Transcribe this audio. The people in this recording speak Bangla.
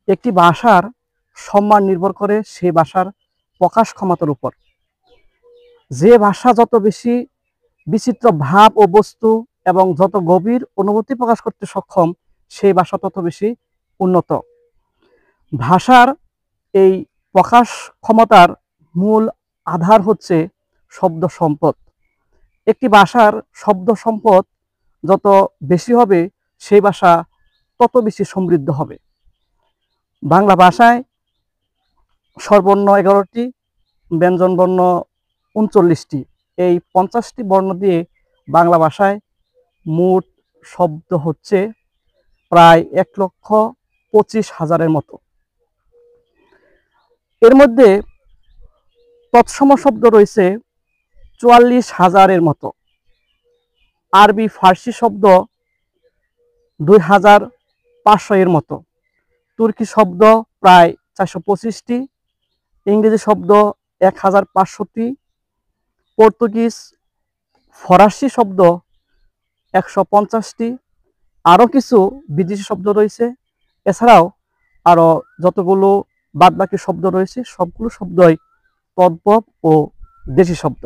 একটি ভাষার সম্মান নির্ভর করে সেই ভাষার প্রকাশ ক্ষমতার উপর। যে ভাষা যত বেশি বিচিত্র ভাব ও বস্তু এবং যত গভীর অনুভূতি প্রকাশ করতে সক্ষম, সেই ভাষা তত বেশি উন্নত। ভাষার এই প্রকাশ ক্ষমতার মূল আধার হচ্ছে শব্দ সম্পদ। একটি ভাষার শব্দ সম্পদ যত বেশি হবে, সেই ভাষা তত বেশি সমৃদ্ধ হবে। বাংলা ভাষায় স্বরবর্ণ 11টি, ব্যঞ্জনবর্ণ 39টি। এই 50টি বর্ণ দিয়ে বাংলা ভাষায় মোট শব্দ হচ্ছে প্রায় 1,25,000-এর মতো। এর মধ্যে তৎসম শব্দ রয়েছে 44,000-এর মতো। আরবি ফার্সি শব্দ 2,500-এর মতো। তুর্কি শব্দ প্রায় 425টি, ইংরেজি শব্দ 1,500টি, পর্তুগিজ ফরাসি শব্দ 150টি, আরও কিছু বিদেশি শব্দ রয়েছে। এছাড়াও আরও যতগুলো বাদবাকি শব্দ রয়েছে, সবগুলো শব্দই তদ্ভব ও দেশি শব্দ।